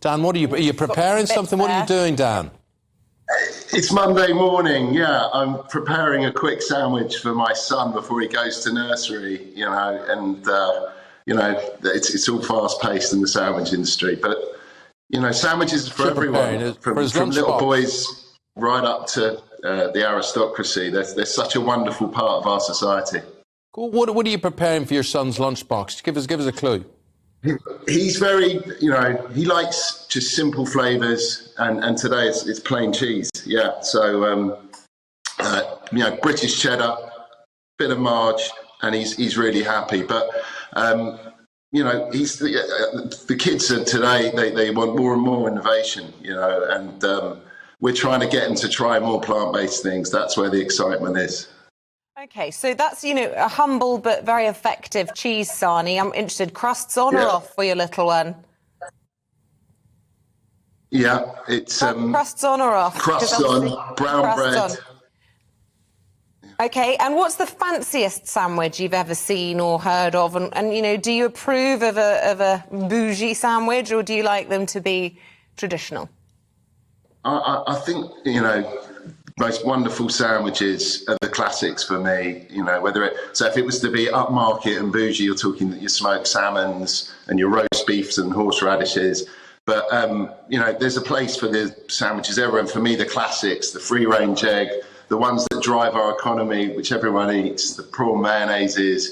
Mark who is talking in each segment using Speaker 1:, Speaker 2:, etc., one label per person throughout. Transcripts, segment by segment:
Speaker 1: Dan, are you preparing something? What are you doing, Dan?
Speaker 2: It's Monday morning, yeah. I'm preparing a quick sandwich for my son before he goes to nursery, and, it's all fast-paced in the sandwich industry. But, sandwiches are for everyone, from little boys right up to the aristocracy. They're such a wonderful part of our society.
Speaker 1: Cool. What are you preparing for your son's lunchbox? Give us a clue.
Speaker 2: He's very, he likes just simple flavours, and today it's plain cheese. Yeah, so British cheddar, bit of marge, and he's really happy. But he's the kids are today they want more and more innovation, and we're trying to get them to try more plant-based things. That's where the excitement is.
Speaker 3: Okay, so that's, a humble but very effective cheese sarnie. I'm interested, crusts on or off for your little one?
Speaker 2: Yeah, it's...
Speaker 3: crusts on or off?
Speaker 2: Crusts on, brown bread.
Speaker 3: On. Okay, and what's the fanciest sandwich you've ever seen or heard of? And do you approve of a bougie sandwich, or do you like them to be traditional?
Speaker 2: I think, most wonderful sandwiches are the classics for me, so if it was to be upmarket and bougie, you're talking your smoked salmons and your roast beefs and horseradishes. But, there's a place for the sandwiches everywhere. And for me, the classics, the free-range egg, the ones that drive our economy, which everyone eats, the prawn mayonnaises,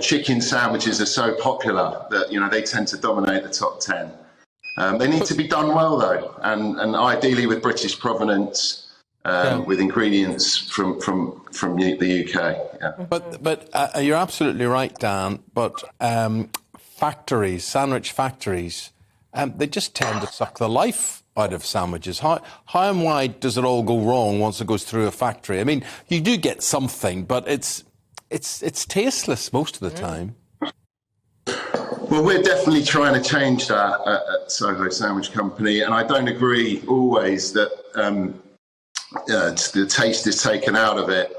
Speaker 2: chicken sandwiches are so popular that, they tend to dominate the top 10. They need to be done well, though, and ideally with British provenance. With ingredients from the UK. Yeah.
Speaker 1: But you're absolutely right, Dan. But sandwich factories, they just tend to suck the life out of sandwiches. How and why does it all go wrong once it goes through a factory? I mean, you do get something, but it's tasteless most of the time.
Speaker 2: Well, we're definitely trying to change that at Soho Sandwich Company, and I don't agree always that. The taste is taken out of it.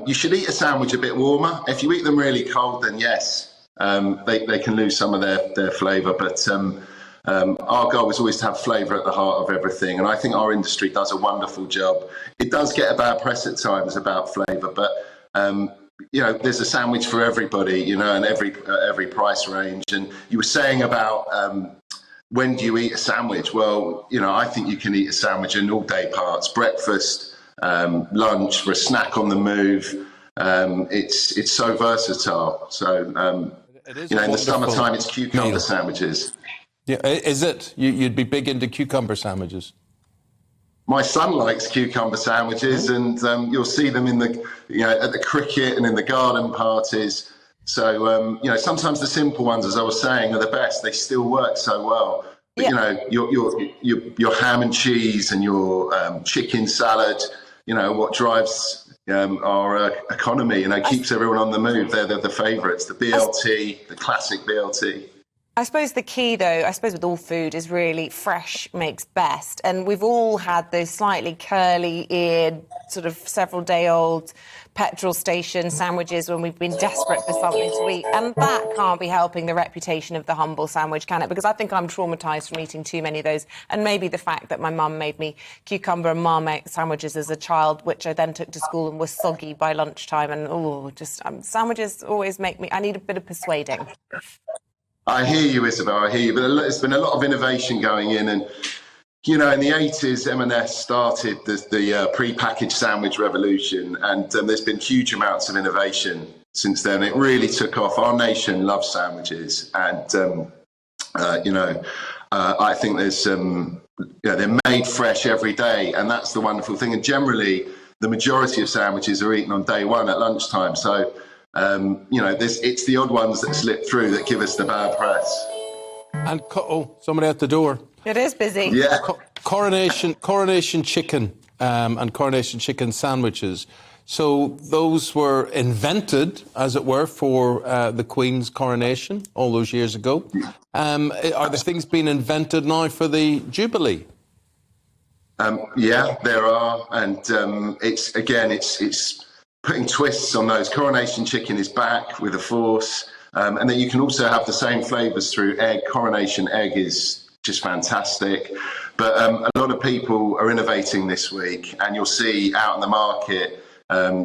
Speaker 2: You should eat a sandwich a bit warmer. If you eat them really cold, then yes, they can lose some of their flavour. But our goal is always to have flavour at the heart of everything. And I think our industry does a wonderful job. It does get a bad press at times about flavour, but there's a sandwich for everybody, and every price range. And you were saying about when do you eat a sandwich? Well, I think you can eat a sandwich in all day parts, breakfast, lunch, for a snack on the move. It's so versatile. So, in the summertime, it's cucumber sandwiches.
Speaker 1: Yeah, is it? You'd be big into cucumber sandwiches?
Speaker 2: My son likes cucumber sandwiches, and you'll see them in at the cricket and in the garden parties. So, sometimes the simple ones, as I was saying, are the best. They still work so well. But, your ham and cheese and your chicken salad, what drives our economy, keeps everyone on the move. They're the favourites, the BLT, the classic BLT.
Speaker 3: I suppose the key, though, with all food is really fresh makes best. And we've all had those slightly curly-eared, sort of several-day-old petrol station sandwiches when we've been desperate for something to eat. And that can't be helping the reputation of the humble sandwich, can it? Because I think I'm traumatised from eating too many of those. And maybe the fact that my mum made me cucumber and marmite sandwiches as a child, which I then took to school and was soggy by lunchtime. And, sandwiches always make me... I need a bit of persuading.
Speaker 2: I hear you, Isabel, I hear you. But there's been a lot of innovation going in. And, in the 80s, M&S started the pre-packaged sandwich revolution. And there's been huge amounts of innovation since then. It really took off. Our nation loves sandwiches. And, I think there's they're made fresh every day. And that's the wonderful thing. And generally, the majority of sandwiches are eaten on day one at lunchtime. So... it's the odd ones that slip through that give us the bad press.
Speaker 1: And somebody at the door.
Speaker 3: It is busy.
Speaker 2: Yeah.
Speaker 1: Coronation chicken and coronation chicken sandwiches. So those were invented, as it were, for the Queen's coronation all those years ago. Are the things being invented now for the Jubilee?
Speaker 2: Yeah, there are, and it's putting twists on those. Coronation chicken is back with a force, and then you can also have the same flavours through egg. Coronation egg is just fantastic. But a lot of people are innovating this week, and you'll see out in the market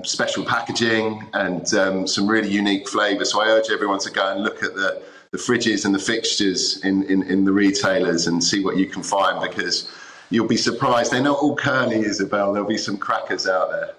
Speaker 2: special packaging and some really unique flavours. So I urge everyone to go and look at the fridges and the fixtures in the retailers and see what you can find, because you'll be surprised. They're not all curly, Isabel. There'll be some crackers out there.